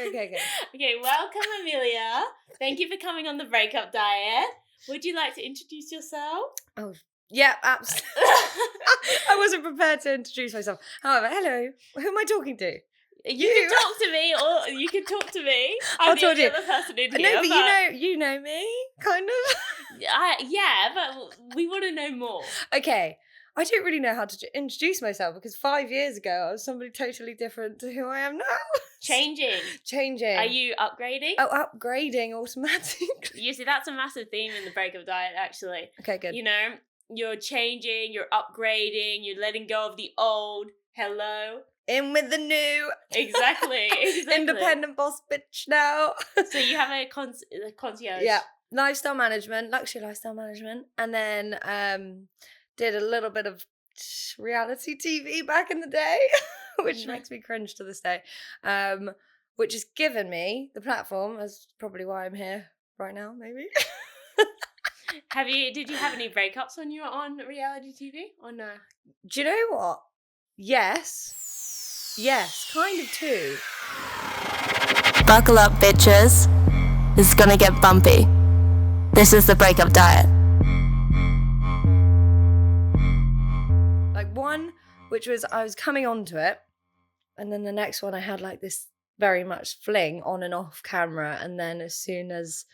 Okay. Okay, welcome, Amelia. Thank you for coming on the Breakup Diet. Would you like to introduce yourself? Oh, yeah, absolutely. I wasn't prepared to introduce myself. However, hello. Who am I talking to? You can talk to me, or you can talk to me. I'm the only other person in here. No, but you know me, kind of. Yeah, but we want to know more. Okay. I don't really know how to introduce myself because 5 years ago I was somebody totally different to who I am now. Changing. Are you upgrading? Oh, upgrading automatically. You see, that's a massive theme in the Breakup Diet, actually. Okay, good. You know, you're changing, you're upgrading, you're letting go of the old. Hello. In with the new. Exactly. Independent boss bitch now. So you have a concierge. Yeah. Luxury lifestyle management. And then did a little bit of reality TV back in the day, which makes me cringe to this day. Which has given me the platform, as probably why I'm here right now, maybe. Did you have any breakups when you were on reality TV or no? Do you know what? Yes, kind of too. Buckle up, bitches. It's gonna get bumpy. This is the Breakup Diet. Like one, which was I was coming onto it, and then the next one I had like this very much fling on and off camera, and then as soon as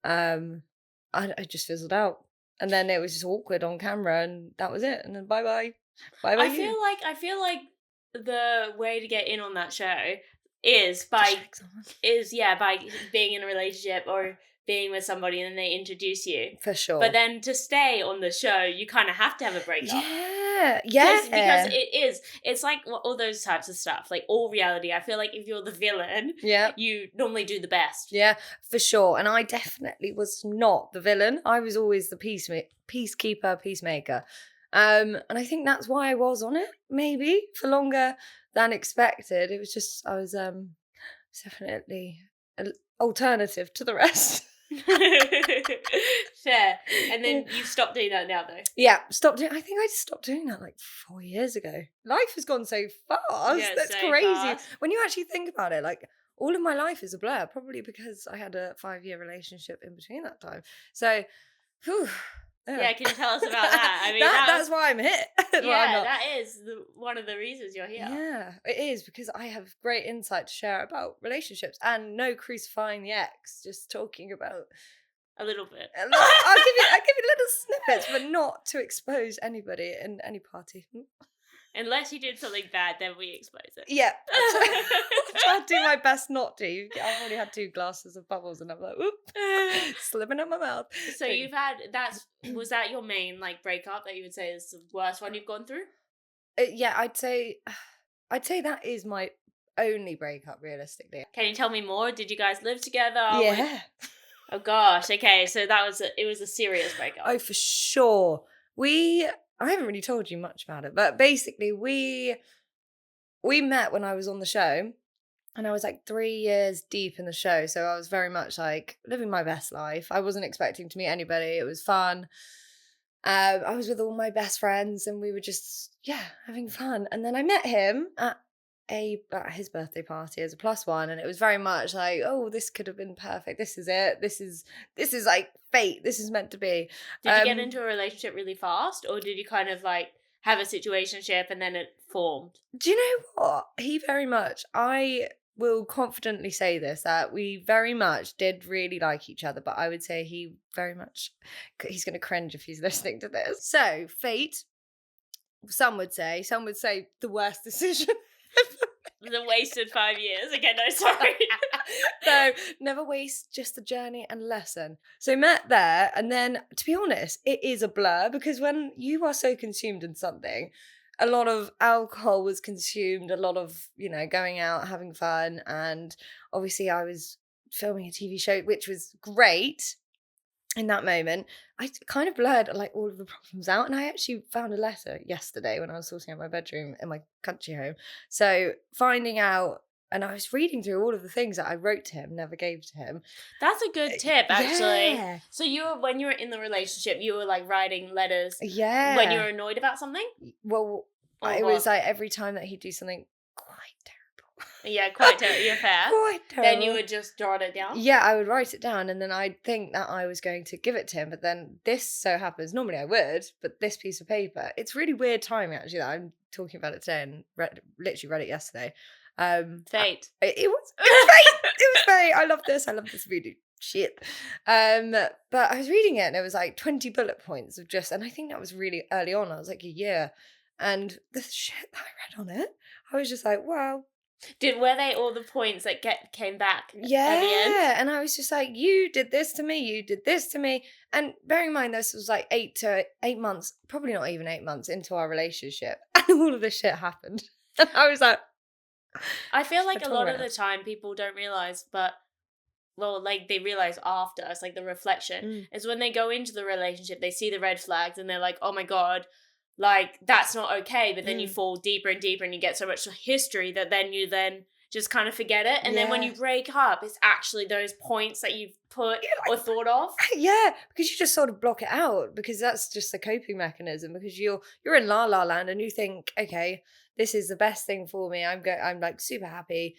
I just fizzled out, and then it was just awkward on camera, and that was it, and then bye. I feel like the way to get in on that show is by being in a relationship or being with somebody and then they introduce you. For sure. But then to stay on the show, you kind of have to have a breakup. Yeah. Because it's like all those types of stuff, like all reality. I feel like if you're the villain, you normally do the best. Yeah, for sure. And I definitely was not the villain. I was always the peacemaker. And I think that's why I was on it, maybe, for longer than expected. It was just, I was definitely an alternative to the rest. Fair. And then you stopped doing that now, though. Yeah, I think I just stopped doing that like 4 years ago. Life has gone so fast. Yeah, that's so crazy. fast. When you actually think about it, like all of my life is a blur, probably because I had a 5-year relationship in between that time. So, whew. Yeah, can you tell us about that? I mean, that's why I'm here. That is one of the reasons you're here. Yeah, it is because I have great insight to share about relationships and no crucifying the ex, just talking about a little bit. I'll give you little snippets, but not to expose anybody in any party. Unless you did something bad, then we expose it. Yeah. I try to do my best not to. I've already had 2 glasses of bubbles and I'm like, whoop, slipping out my mouth. So was that your main like breakup that you would say is the worst one you've gone through? Yeah, I'd say that is my only breakup realistically. Can you tell me more? Did you guys live together? Yeah. Oh gosh, okay, so it was a serious breakup. Oh, for sure. I haven't really told you much about it, but basically we met when I was on the show, and I was like 3 years deep in the show, so I was very much like living my best life. I wasn't expecting to meet anybody. It was fun. I was with all my best friends, and we were just having fun. And then I met him at his birthday party as a +1, and it was very much like, oh, this could have been perfect. This is it. This is like fate. This is meant to be. Did you get into a relationship really fast, or did you kind of like have a situationship and then it formed? Do you know what? He very much, I will confidently say this, that we very much did really like each other, but I would say he's going to cringe if he's listening to this. So fate, some would say the worst decision. The wasted 5 years. Okay, no, sorry. No, never waste, just the journey and lesson. So met there, and then to be honest, it is a blur because when you are so consumed in something, a lot of alcohol was consumed, a lot of, going out, having fun, and obviously I was filming a TV show, which was great. In that moment, I kind of blurred like all of the problems out, and I actually found a letter yesterday when I was sorting out my bedroom in my country home. So finding out, and I was reading through all of the things that I wrote to him, never gave to him. That's a good tip, actually. Yeah. So when you were in the relationship, you were like writing letters. Yeah. When you were annoyed about something. Well, it was like every time that he'd do something quite terrible. Yeah, quite terrible. You're fair. Quite Then you terrible. would just jot it down. Yeah, I would write it down and then I'd think that I was going to give it to him. But then this so happens, normally I would, but this piece of paper, it's really weird timing actually that I'm talking about it today and literally read it yesterday. Fate. It was fate. It was fate. I love this. I love this really shit. But I was reading it and it was like 20 bullet points of just, and I think that was really early on. I was like a year. And the shit that I read on it, I was just like, wow. Were they all the points that came back at the end? Yeah, and I was just like, you did this to me, you did this to me. And bearing in mind, this was like 8 months, probably not even 8 months into our relationship. And all of this shit happened. And I was like, I feel like I a lot of tolerate the time people don't realize, but well, like they realize after, it's like the reflection is when they go into the relationship, they see the red flags and they're like, oh my God, like that's not okay. But then you fall deeper and deeper and you get so much history that then you just kind of forget it. And then when you break up, it's actually those points that you've put or thought of. Yeah, because you just sort of block it out because that's just a coping mechanism because you're in la la land and you think, okay, this is the best thing for me. I'm like super happy.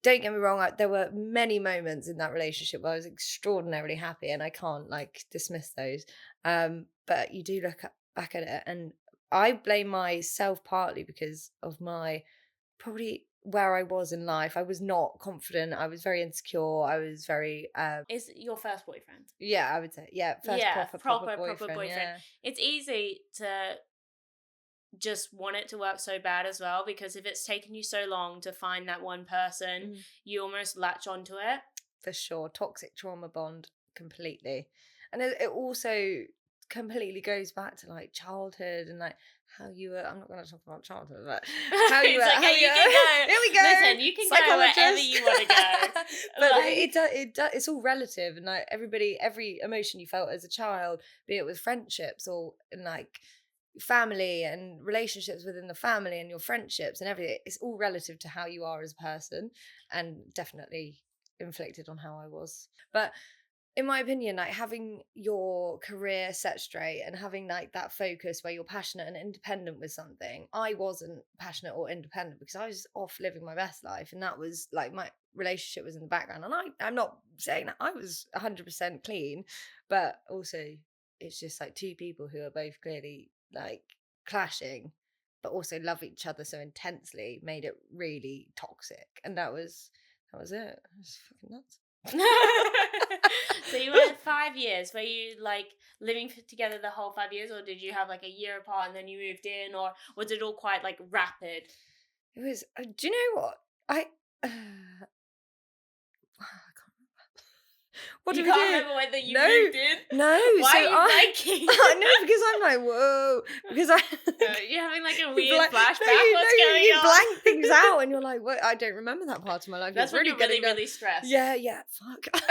Don't get me wrong, there were many moments in that relationship where I was extraordinarily happy and I can't like dismiss those. But you do look back at it and I blame myself partly because of my probably where I was in life. I was not confident. I was very insecure. I was very Is it your first boyfriend? yeah, I would say. Yeah, first proper boyfriend. Yeah. It's easy to just want it to work so bad as well because if it's taken you so long to find that one person, you almost latch onto it. For sure. Toxic trauma bond completely. And it also completely goes back to like childhood and like how you were. I'm not going to talk about childhood, but how you were. It's okay, you can go. Here we go. Listen, you can go wherever you want to go. But like, it's all relative, and like every emotion you felt as a child, be it with friendships or in like family and relationships within the family and your friendships and everything, it's all relative to how you are as a person, and definitely inflicted on how I was. But in my opinion, like having your career set straight and having like that focus where you're passionate and independent with something. I wasn't passionate or independent because I was off living my best life, and that was like my relationship was in the background. And I'm not saying that I was 100% clean, but also it's just like two people who are both clearly like clashing, but also love each other so intensely made it really toxic, and that was it. It was fucking nuts. So you went 5 years. Were you like living together the whole 5 years, or did you have like a year apart and then you moved in, or was it all quite like rapid? It was. Do you know what I can't remember. What did we do? You can't remember whether you moved in? No. Why so are you blanking? I know because I'm like whoa because You're having like a weird flashback. No, What's going you on? blank things out and you're like, what? I don't remember that part of my life. That's it's when you're really stressed. Yeah. Fuck.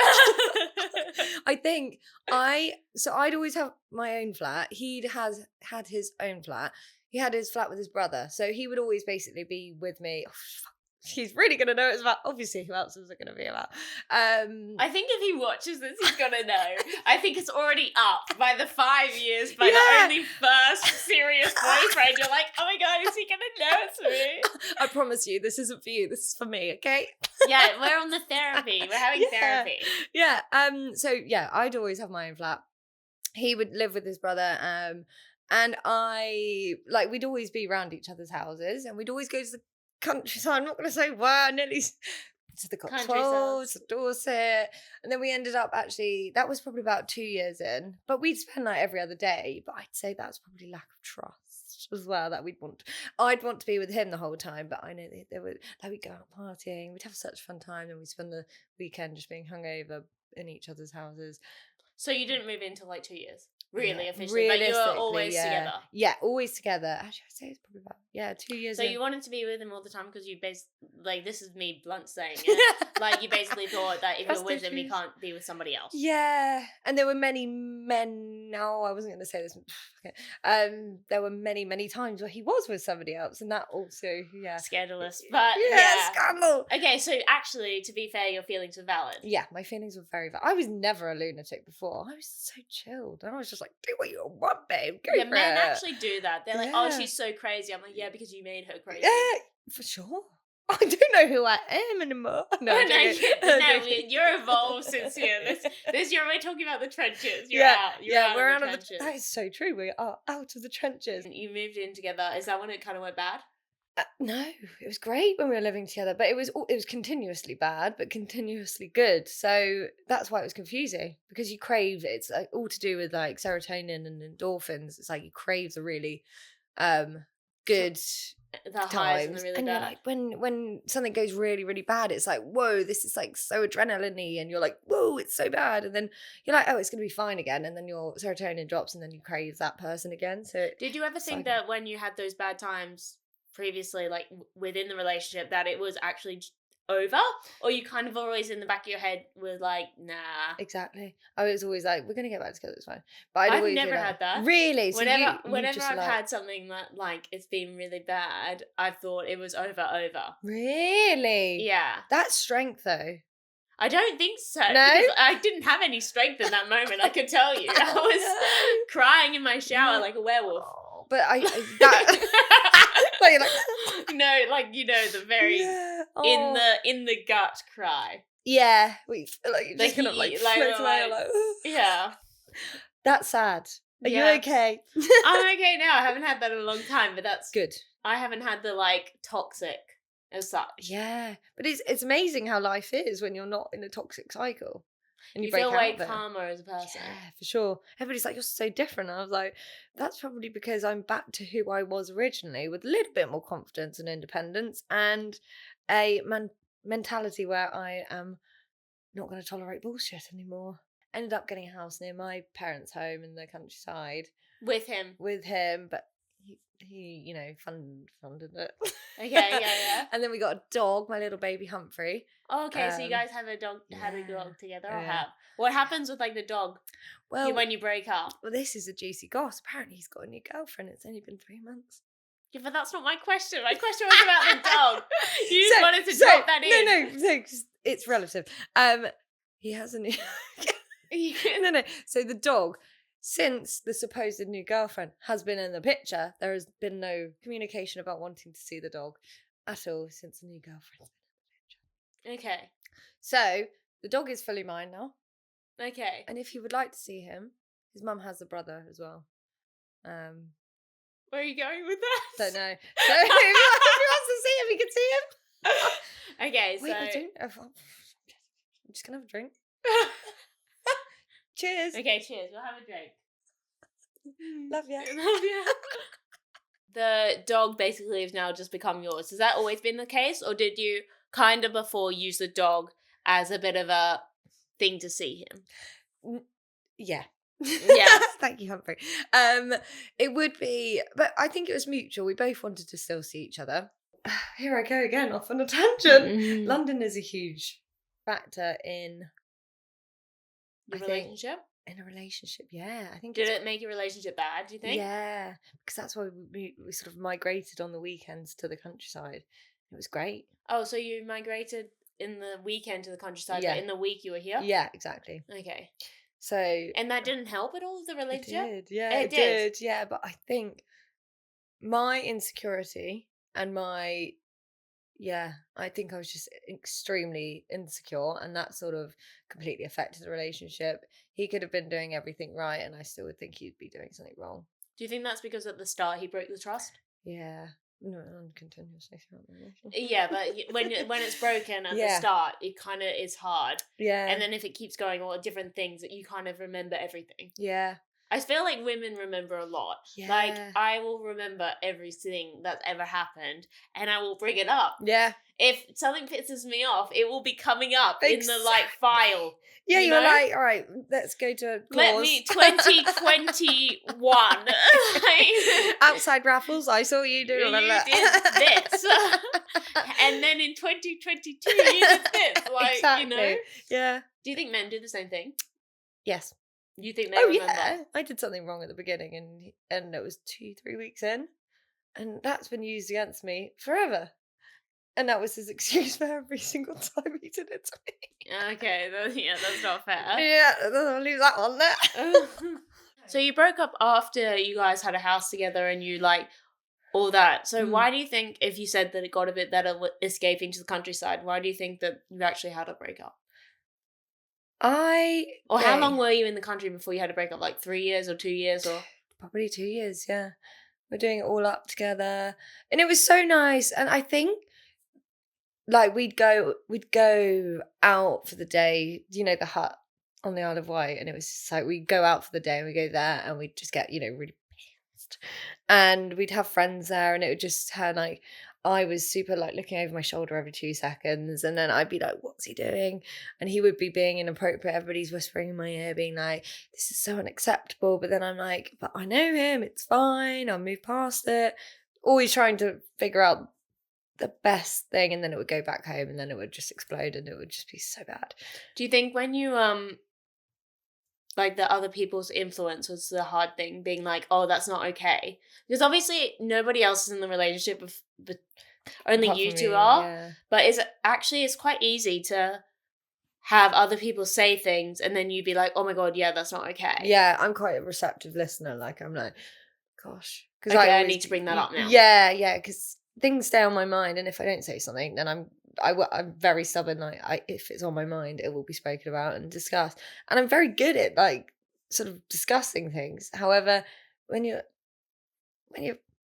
I think I'd always have my own flat. He had his own flat. He had his flat with his brother, so he would always basically be with me. Oh, fuck. He's really gonna know it's about. Obviously, who else is it gonna be about? I think if he watches this, he's gonna know. I think it's already up by the 5 years, by the only first serious boyfriend. You're like, oh my God, is he gonna know it's me? I promise you, this isn't for you. This is for me, okay? Yeah, we're on the therapy. We're having therapy. Yeah. So yeah, I'd always have my own flat. He would live with his brother. And we'd always be around each other's houses, and we'd always go to the countryside. I'm not going to say where, nearly to the Cotswolds, to Dorset, and then we ended up actually. That was probably about 2 years in, but we'd spend like every other day. But I'd say that's probably lack of trust as well. That I'd want to be with him the whole time, but I know we'd go out partying. We'd have such a fun time, and we'd spend the weekend just being hungover in each other's houses. So you didn't move in till like 2 years, really officially, but you were always together. Yeah, always together. Actually, I'd say it's probably about 2 years. So you wanted to be with him all the time because you this is me blunt saying it. Like you basically thought that if you're with him, you can't be with somebody else. Yeah, and there were many men. No, I wasn't going to say this. Okay. There were many times where he was with somebody else, and that also scandalous. But scandal. Okay, so actually, to be fair, your feelings were valid. Yeah, my feelings were very valid. I was never a lunatic before. I was so chilled, and I was just like, do what you want, babe. Go for men it. actually do that. They're like, oh, she's so crazy. I'm like, yeah, because you made her crazy. Yeah, for sure. I don't know who I am anymore. No, I'm joking. You're evolved since this year. We're talking about the trenches. You're yeah, out. You're yeah, out we're of out the of the. trenches. That is so true. We are out of the trenches. You moved in together. Is that when it kind of went bad? No, it was great when we were living together, but it was continuously bad, but continuously good. So that's why it was confusing, because you crave. It's like all to do with like serotonin and endorphins. It's like you crave the really good The highs and the times, really and you're bad. like when something goes really really bad, it's like, whoa, this is like so adrenaline-y, and you're like, whoa, it's so bad, and then you're like, oh, it's gonna be fine again, and then your serotonin drops, and then you crave that person again. So did you ever think that when you had those bad times previously, like within the relationship, that it was actually over, or you kind of always in the back of your head was like, nah? Exactly. I was always like, we're gonna get back together, it's fine. But I'd I've always never be like, had that. Really? So whenever just I've like, had something that like it's been really bad, I've thought it was over. really? Yeah. That's strength though. I don't think so. No? Because I didn't have any strength in that moment, I could tell you. I was crying in my shower like a werewolf. Oh, but that so you're like, no, like, you know, the very yeah. in the gut cry. Yeah, we feel like you're The just gonna like heat, float away, like, like, yeah. That's sad. Are Yeah. you okay? I'm okay now. I haven't had that in a long time, but that's Good. I haven't had the like toxic as such. Yeah, but it's amazing how life is when you're not in a toxic cycle and You break feel out way of it. calmer as a person. Yeah, for sure. Everybody's like, you're so different. And I was like, that's probably because I'm back to who I was originally, with a little bit more confidence and independence, and a mentality where I am not going to tolerate bullshit anymore. Ended up getting a house near my parents' home in the countryside With him. with him, but he you know, funded it. Okay, yeah. And then we got a dog, my little baby Humphrey. Oh, okay, so you guys have a dog, had a yeah, dog together, or yeah. have? What happens with like the dog when you break up? Well, this is a juicy gossip. Apparently, he's got a new girlfriend. It's only been 3 months. Yeah, but that's not my question. My question was about the dog. You just wanted to drop that in. No, 'cause it's relative. He has a new. No. So the dog, since the supposed new girlfriend has been in the picture, there has been no communication about wanting to see the dog at all since the new girlfriend's been in the picture. Okay. So the dog is fully mine now. Okay. And if you would like to see him, his mum has a brother as well. Where are you going with that? Don't know. So if he wants to see him, he can see him. Okay, Wait, so I'm just gonna have a drink. Cheers. okay, cheers. We'll have a drink. Love ya. Love ya. The dog basically has now just become yours. Has that always been the case, or did you kind of before use the dog as a bit of a thing to see him? Yeah. Yeah. Thank you, Humphrey. It would be, but I think it was mutual. We both wanted to still see each other. Here I go again, off on a tangent. London is a huge factor in Your relationship? In a relationship, yeah. I think Did it make your relationship bad, do you think? Yeah, because that's why we sort of migrated on the weekends to the countryside. It was great. Oh, so you migrated in the weekend to the countryside, Yeah. but in the week you were here? Yeah, exactly. Okay. So And that didn't help at all with the it relationship? did, yeah, It it did? did, yeah. But I think my insecurity and I think I was just extremely insecure, and that sort of completely affected the relationship. He could have been doing everything right, and I still would think he'd be doing something wrong. Do you think that's because at the start he broke the trust? Yeah, no, and continuously throughout the relationship. Yeah, but when it's broken at the Yeah. start, it kind of is hard. Yeah, And then if it keeps going, all different things, that you kind of remember everything. yeah, I feel like women remember a lot. yeah, Like, I will remember everything that's ever happened, and I will bring it up. yeah. If something pisses me off, it will be coming up in the, like, file. Yeah, You you were know? like, all right, let's go to clause. Let me, 2021. Outside raffles, I saw you do You that. did this. And then in 2022, you did this. Like, Exactly. you know? Yeah. Do you think men do the same thing? Yes. You think they Oh remember? yeah. I did something wrong at the beginning, and it was 2-3 weeks in, and that's been used against me forever. And that was his excuse for every single time he did it to me. Okay, that's not fair. Yeah, I'll leave that one there. So you broke up after you guys had a house together, and you like all that. So why do you think, if you said that it got a bit better escaping to the countryside, why do you think that you've actually had a breakup? Or how long were you in the country before you had a breakup? Like 3 years or 2 years or? Probably 2 years, yeah. We're doing it all up together. And it was so nice. And I think like we'd go out for the day, you know, the hut on the Isle of Wight, and it was just like we'd go out for the day and we go there and we'd just get, you know, really pissed. And we'd have friends there, and it would just turn like I was super like looking over my shoulder every 2 seconds, and then I'd be like, what's he doing? And he would be being inappropriate. Everybody's whispering in my ear, being like, this is so unacceptable. But then I'm like, but I know him, it's fine, I'll move past it. Always trying to figure out the best thing, and then it would go back home, and then it would just explode, and it would just be so bad. Do you think when you like the other people's influence was the hard thing, being like, oh, that's not okay? Because obviously nobody else is in the relationship, but only Apart you from two me, are. yeah. But it's quite easy to have other people say things and then you'd be like, oh my God, yeah, that's not okay. Yeah, I'm quite a receptive listener. Like, I'm like, gosh. Okay, I need to bring that up now. Yeah, because things stay on my mind, and if I don't say something, then I'm very stubborn. Like, if it's on my mind, it will be spoken about and discussed. And I'm very good at like sort of discussing things. However, when you're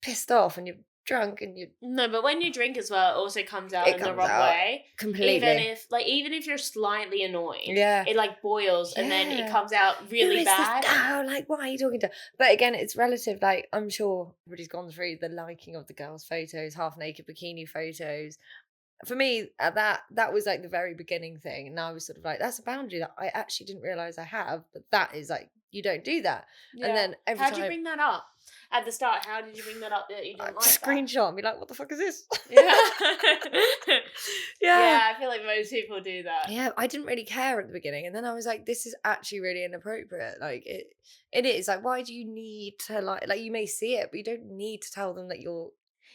pissed off and you're drunk and you No, but when you drink as well, it also comes out It in the comes wrong out way. completely. Even if you're slightly annoyed, Yeah. it like boils and then it Yeah. comes out Who really is bad. this girl? Like, what are you talking to? But again, it's relative. Like, I'm sure everybody's gone through the liking of the girls' photos, half naked bikini photos. For me, that was like the very beginning thing, and I was sort of like, that's a boundary that I actually didn't realize I have. But that is like, you don't do that. Yeah. And then every How'd time you bring that up at the start? How did you bring that up that you I'd didn't like that? screenshot and be like, what the fuck is this? Yeah. Yeah. Yeah, I feel like most people do that. Yeah, I didn't really care at the beginning, and then I was like, this is actually really inappropriate. Like it is like, why do you need to like you may see it, but you don't need to tell them that you're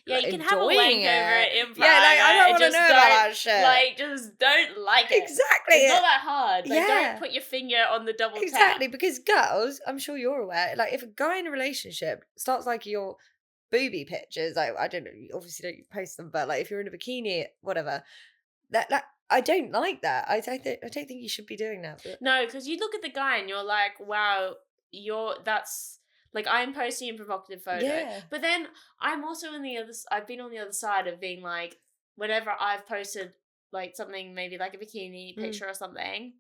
Yeah, like, you can have a enjoying wank over it. it in private. Yeah, like I don't want to Just know about don't- that shit. Like, just don't like it. Exactly. It's not that hard. Like, Yeah. don't put your finger on the double Exactly, tap. because girls, I'm sure you're aware, like if a guy in a relationship starts like your booby pictures, like I don't know, you obviously don't post them, but like if you're in a bikini, whatever, that I don't like that. I don't think you should be doing that. But No, because you look at the guy and you're like, wow, that's like I'm posting a provocative photo. Yeah. But then I'm also I've been on the other side of being like, whenever I've posted like something, maybe like a bikini picture or something,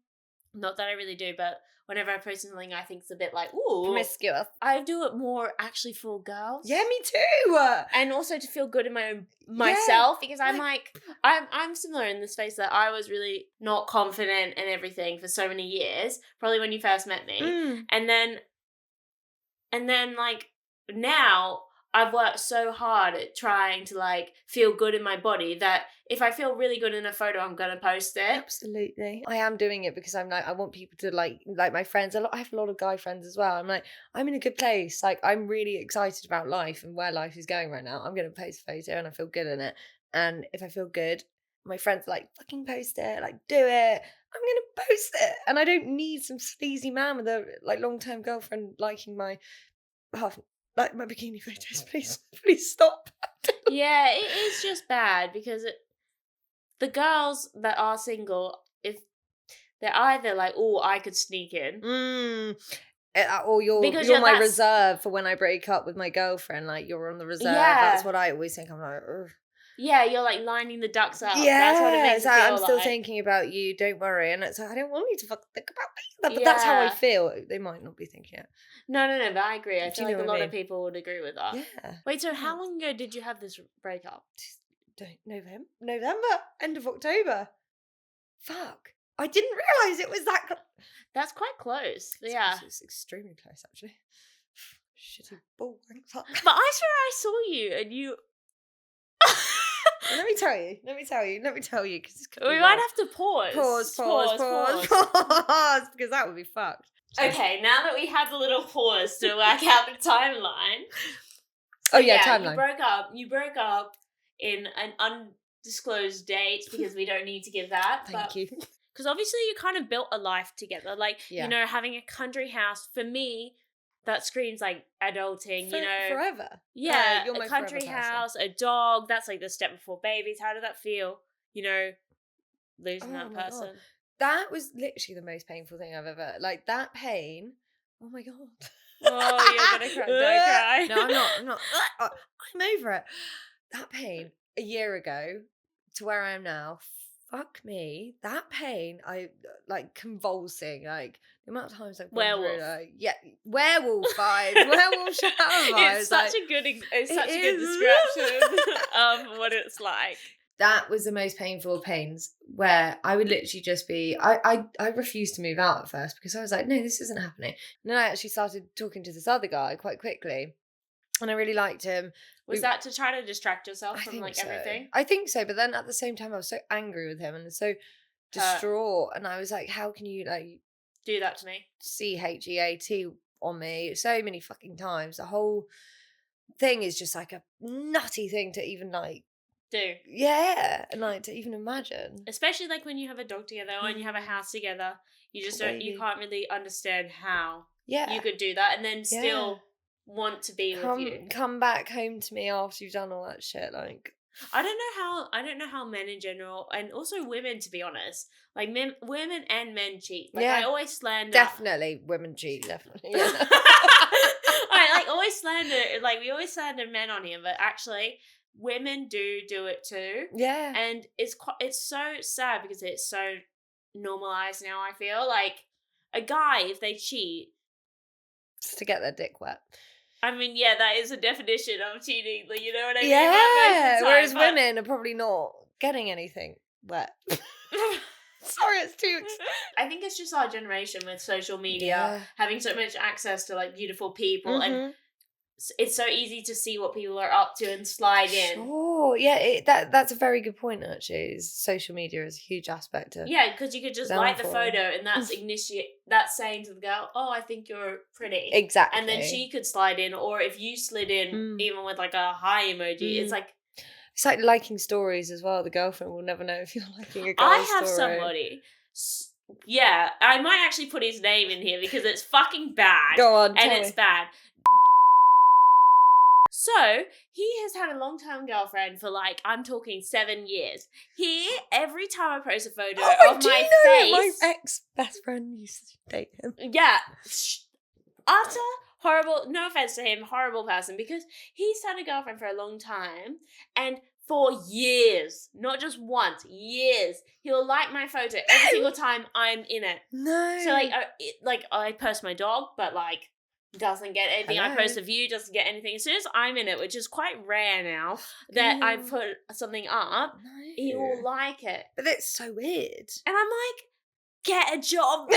not that I really do, but whenever I post something I think it's a bit like, ooh, promiscuous. I do it more actually for girls. Yeah, me too. And also to feel good in my own myself, because I'm like I'm similar in the space that I was really not confident and everything for so many years, probably when you first met me. And then like now I've worked so hard at trying to like feel good in my body that if I feel really good in a photo, I'm gonna post it. Absolutely. I am doing it because I'm like, I want people to like my friends. I have a lot of guy friends as well. I'm like, I'm in a good place. Like, I'm really excited about life and where life is going right now. I'm going to post a photo and I feel good in it. And if I feel good, my friends are like, fucking post it. Like, do it. I'm going to post it. And I don't need some sleazy man with a like long-term girlfriend liking my my bikini photos. Please stop. Yeah, it is just bad because the girls that are single, if they're either like, oh, I could sneak in. Or you're my reserve for when I break up with my girlfriend. Like, you're on the reserve. Yeah. That's what I always think. I'm like, ugh. Yeah, you're like lining the ducks up. Yeah, That's what it makes me feel I'm still like. thinking about you. Don't worry. And it's like, I don't want you to fucking think about me. But that's how I feel. They might not be thinking it. No, but I agree. I Do feel you like know a what I lot of mean? people would agree with that. Yeah. Wait, so how long ago did you have this breakup? November, end of October. Fuck. I didn't realise it was that. That's quite close. Yeah. It's extremely close, actually. Shitty ball. Fuck. But I swear I saw you and you... Let me tell you, because We might have to pause. Pause, because that would be fucked. Okay, now that we had the little pause to work out the timeline. Oh yeah, timeline. You broke up in an undisclosed date because we don't need to give that. Thank you. Because obviously you kind of built a life together. Like, Yeah. you know, having a country house, for me, that screams like adulting, you know. Forever. Yeah, you're a my country forever person. house, a dog, that's like the step before babies. How did that feel? You know, losing Oh that my God. person. That was literally the most painful thing I've ever, like, that pain. Oh my God. Oh, you're gonna cry. Don't cry. No, I'm not. I'm over it. That pain a year ago to where I am now. Fuck me. That pain, I like convulsing, like the amount of times I've gone Werewolf. through, like, yeah, werewolf vibes, werewolf shadow vibes. It's such a good description of what it's like. That was the most painful of pains, where I would literally just be, I refused to move out at first because I was like, no, this isn't happening. And then I actually started talking to this other guy quite quickly, and I really liked him. Was that to try to distract yourself I from think like so. everything? I think so, but then at the same time I was so angry with him and so distraught, and I was like, how can you like do that to me? CHEAT on me so many fucking times. The whole thing is just like a nutty thing to even like do. Yeah, and like to even imagine. Especially like when you have a dog together or when you have a house together, you just don't, you can't really understand how you could do that and then still want to be with you. Come back home to me after you've done all that shit. Like, I don't know how men in general, and also women, to be honest, like women and men cheat. Like I always slander. Definitely, women cheat. Definitely. Yeah. I like always slander. Like we always slander men on here, but actually, women do it too. Yeah. And it's so sad because it's so normalized now. I feel like a guy, if they cheat, just to get their dick wet. I mean, yeah, that is a definition of cheating. Like, you know what I mean? Yeah. Whereas women are probably not getting anything wet. Sorry, it's too. I think it's just our generation with social media, having so much access to like beautiful people, and it's so easy to see what people are up to and slide in. Sure, yeah, that's a very good point. Actually, is social media is a huge aspect of. Yeah, because you could just like the photo, and that's saying to the girl, "Oh, I think you're pretty." Exactly, and then she could slide in, or if you slid in, even with like a hi emoji, it's like liking stories as well. The girlfriend will never know if you're liking a girl's I have story. somebody. Yeah, I might actually put his name in here because it's fucking bad. Go on, and it's bad. So, he has had a long-term girlfriend for like, I'm talking 7 years. Every time I post a photo of my face... My ex-best friend used to date him. Yeah. Utter horrible, no offense to him, horrible person, because he's had a girlfriend for a long time, and for years, not just once, years, he'll like my photo every single time I'm in it. No. So, like I post my dog, but like... doesn't get anything. Hello. I post a view, doesn't get anything. As soon as I'm in it, which is quite rare now, that I put something up, he will like it. But it's so weird. And I'm like, get a job.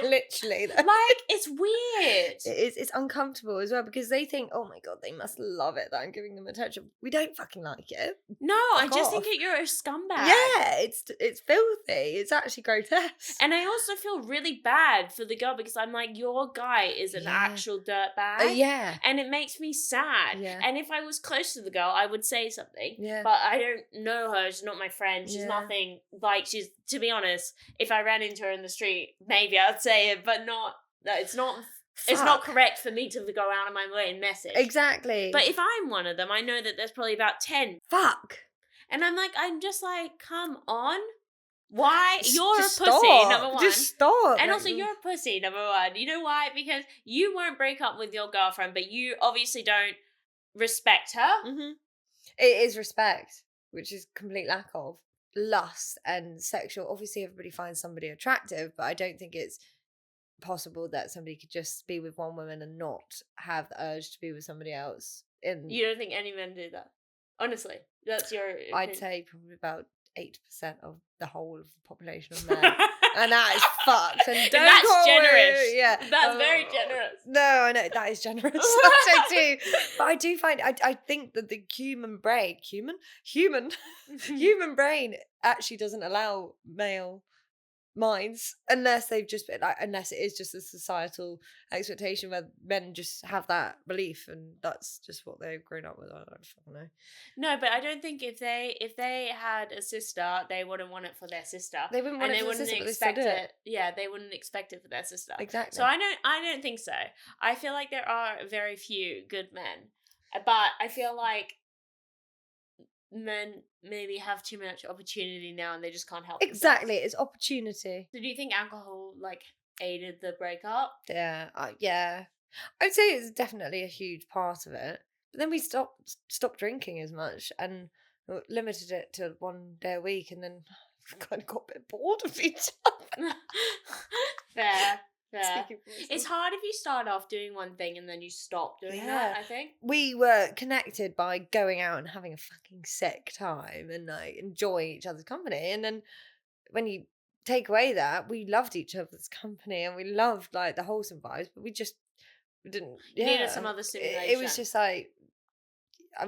Literally. Like, it's weird. It's uncomfortable as well because they think, oh my God, they must love it that I'm giving them attention. We don't fucking like it. No, I just think that you're a scumbag. Yeah, it's filthy. It's actually grotesque. And I also feel really bad for the girl because I'm like, your guy is an actual dirtbag. Yeah. And it makes me sad. Yeah. And if I was close to the girl, I would say something. Yeah. But I don't know her. She's not my friend. She's nothing like to be honest, if I ran into her in the street, maybe I'd say it, but not. No, it's not. Fuck. It's not correct for me to go out of my way and message. Exactly. But if I'm one of them, I know that there's probably about 10. Fuck. And I'm just like, come on. Why? You're a pussy, stop. number one. Just stop. And also, you're a pussy, number one. You know why? Because you won't break up with your girlfriend, but you obviously don't respect her. Mm-hmm. It is respect, which is complete lack of. Lust and sexual. Obviously, everybody finds somebody attractive, but I don't think it's possible that somebody could just be with one woman and not have the urge to be with somebody else. You don't think any men do that? Honestly, that's your opinion. I'd say probably about 8% of the whole of the population of men. And that is fucked. And that's generous. Yeah. That's very generous. No, I know. That is generous. I do. But I do find, I think that the human brain actually doesn't allow male minds, unless they've just been like, unless it is just a societal expectation where men just have that belief and that's just what they've grown up with. I don't fucking know. No, but I don't think if they had a sister, they wouldn't want it for their sister. They wouldn't want and it they for their wouldn't sister, but they still expect do it. it. Yeah, they wouldn't expect it for their sister. Exactly. So I don't think so. I feel like there are very few good men, but I feel like men maybe have too much opportunity now and they just can't help Exactly, themselves. it's opportunity. So do you think alcohol like aided the breakup? Yeah, yeah. I'd say it's definitely a huge part of it. But then we stopped drinking as much and limited it to 1 day a week, and then kind of got a bit bored of each other. Fair. It's It's hard if you start off doing one thing and then you stop doing that, I think. We were connected by going out and having a fucking sick time and like enjoying each other's company. And then when you take away that, we loved each other's company and we loved like the wholesome vibes, but we didn't. You needed some other stimulation. It was just like,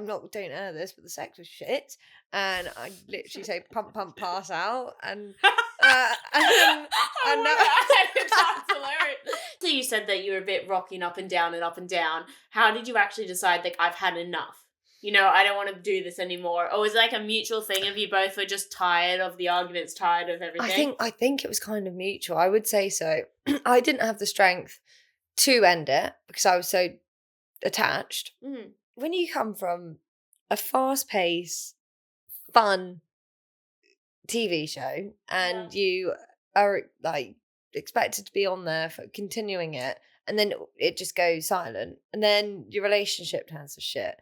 don't air this, but the sex was shit, and I literally say pump, pass out, and and that's hilarious. So you said that you were a bit rocking up and down and up and down. How did you actually decide, like, I've had enough? You know, I don't want to do this anymore. Or was it like a mutual thing of you both were just tired of the arguments, tired of everything? I think it was kind of mutual. I would say so. I didn't have the strength to end it because I was so attached. Mm. When you come from a fast-paced, fun TV show and you are like expected to be on there for continuing it, and then it just goes silent, and then your relationship turns to shit,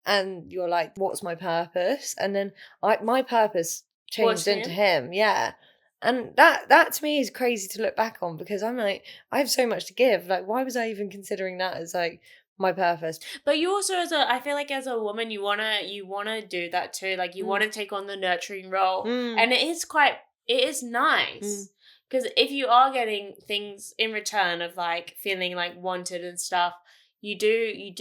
and you're like, what's my purpose? And then my purpose changed into him. And that to me is crazy to look back on, because I'm like, I have so much to give. Like, why was I even considering that as like my purpose? But you also, I feel like as a woman, you wanna do that too. Like, you want to take on the nurturing role, and it is nice, because if you are getting things in return of like feeling like wanted and stuff, you do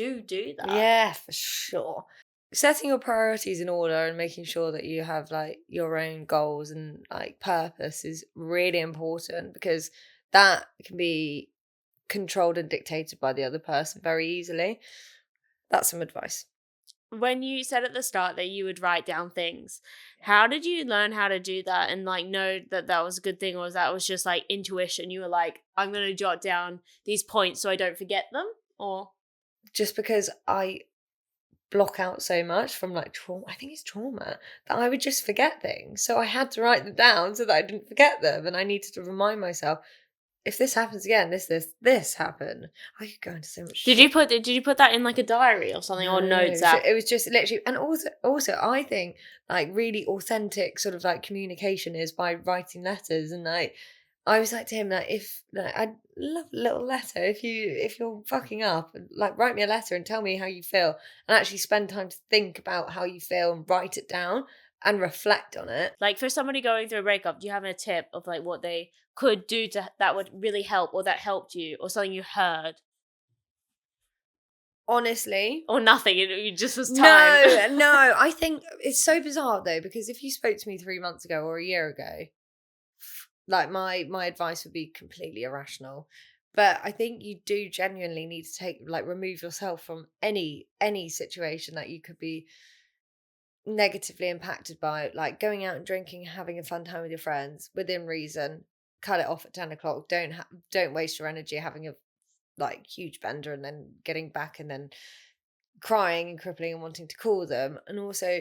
that. Yeah, for sure. Setting your priorities in order and making sure that you have like your own goals and like purpose is really important, because that can be controlled and dictated by the other person very easily. That's some advice. When you said at the start that you would write down things, how did you learn how to do that and like know that that was a good thing, or was that just like intuition? You were like, I'm going to jot down these points so I don't forget them? Or just because I block out so much from like trauma, I think it's trauma, that I would just forget things. So I had to write them down so that I didn't forget them, and I needed to remind myself, if this happens again, this happened. I could go into so much Did you put that in like a diary or something, or notes app? It was just literally, and also I think like really authentic sort of like communication is by writing letters. And like I was like to him, like, if like, I'd love a little letter if you're fucking up, like write me a letter and tell me how you feel, and actually spend time to think about how you feel and write it down and reflect on it. Like, for somebody going through a breakup, do you have a tip of like what they could do that would really help, or that helped you, or something you heard? Honestly, or nothing, you just was time? No, I think it's so bizarre though, because if you spoke to me 3 months ago or a year ago, like my advice would be completely irrational. But I think you do genuinely need to remove yourself from any situation that you could be negatively impacted by, like going out and drinking, having a fun time with your friends within reason. Cut it off at 10 o'clock. Don't waste your energy having a like huge bender and then getting back and then crying and crippling and wanting to call them. And also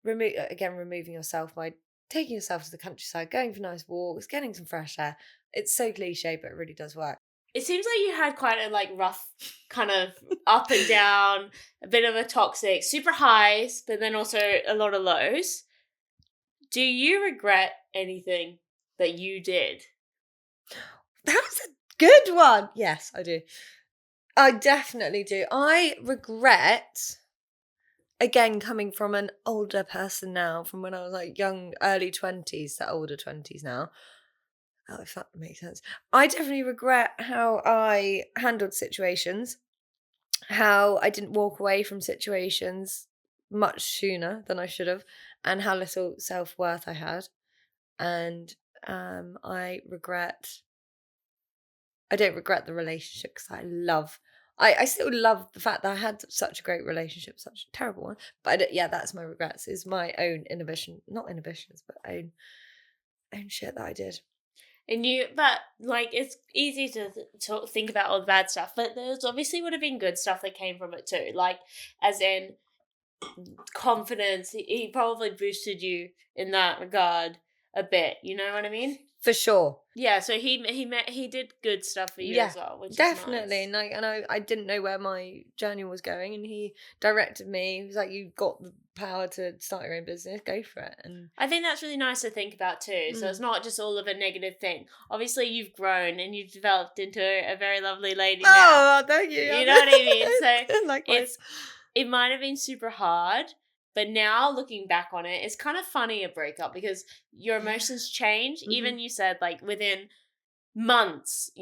removing yourself by taking yourself to the countryside, going for nice walks, getting some fresh air. It's so cliche, but it really does work. It seems like you had quite a like rough kind of up and down, a bit of a toxic, super highs, but then also a lot of lows. Do you regret anything that you did? That's a good one. Yes, I do. I definitely do. I regret, again, coming from an older person now, from when I was like young, early 20s to older 20s now. Oh, if that makes sense. I definitely regret how I handled situations, how I didn't walk away from situations much sooner than I should have, and how little self-worth I had. And I don't regret the relationship because I still love the fact that I had such a great relationship, such a terrible one. But that's my regrets, is my own not inhibitions, but own shit that I did. But like, it's easy to think about all the bad stuff, but there's obviously would have been good stuff that came from it too. Like, as in confidence, he probably boosted you in that regard a bit. You know what I mean? For sure. Yeah. So he did good stuff for you as well, which definitely. is nice. And I didn't know where my journey was going, and he directed me. He was like, "You've got the power to start your own business. Go for it." And I think that's really nice to think about too. So it's not just all of a negative thing. Obviously, you've grown and you've developed into a very lovely lady now. Oh, thank you. You know what I mean? So likewise. It might have been super hard, but now looking back on it, it's kind of funny, a breakup, because your emotions change. Mm-hmm. Even you said, like, within months,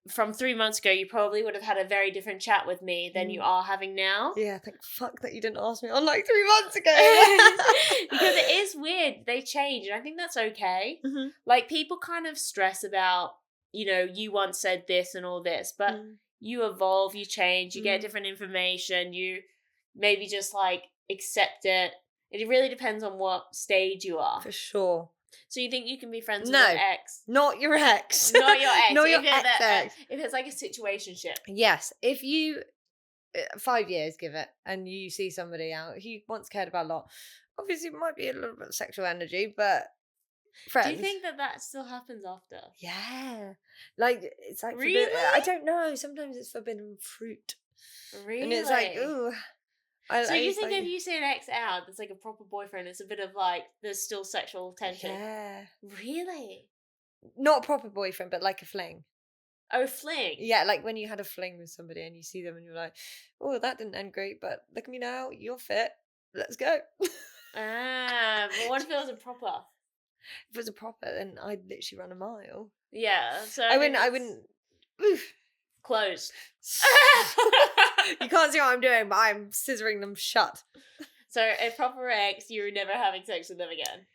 from 3 months ago, you probably would have had a very different chat with me than you are having now. Yeah, thank fuck that you didn't ask me on like 3 months ago. Because it is weird. They change, and I think that's okay. Mm-hmm. Like, people kind of stress about, you once said this and all this, but you evolve, you change, you get different information, you maybe just like accept it. It really depends on what stage you are. For sure. So you think you can be friends with your ex? Not your ex. Not your ex. Not your ex. If it's like a situationship. Yes. If you 5 years, give it, and you see somebody out who you once cared about a lot, obviously it might be a little bit of sexual energy, but friends. Do you think that still happens after? Yeah. Like, it's like really? I don't know. Sometimes it's forbidden fruit. Really? And it's like, ooh. So you think if you see an ex out that's like a proper boyfriend, it's a bit of like, there's still sexual tension? Yeah. Really? Not a proper boyfriend, but like a fling. Oh, fling? Yeah, like when you had a fling with somebody and you see them and you're like, oh, that didn't end great, but look at me now, you're fit. Let's go. But what if it wasn't proper? If it was a proper, then I'd literally run a mile. Yeah, so I wouldn't. Oof. Closed. You can't see what I'm doing, but I'm scissoring them shut. So a proper ex, you're never having sex with them again.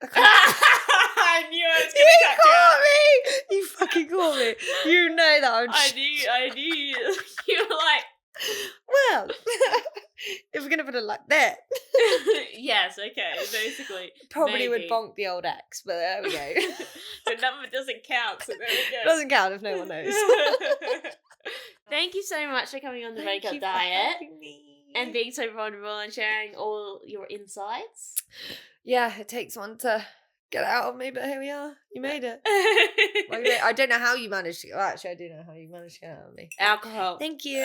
I knew I was going to cut you out. Me! You fucking caught me. You know that I knew. You were like, well, if we're gonna put it like that. Yes, okay, basically. Probably would bonk the old ex, but there we go. The number doesn't count, so there we go. Doesn't count if no one knows. Thank you so much for coming on the Breakup Diet and being so vulnerable and sharing all your insights. Yeah, it takes one to get it out of me, but here we are. You made it. I don't know how you managed to. Well, actually, I do know how you managed to get it out of me. Alcohol. Thank you.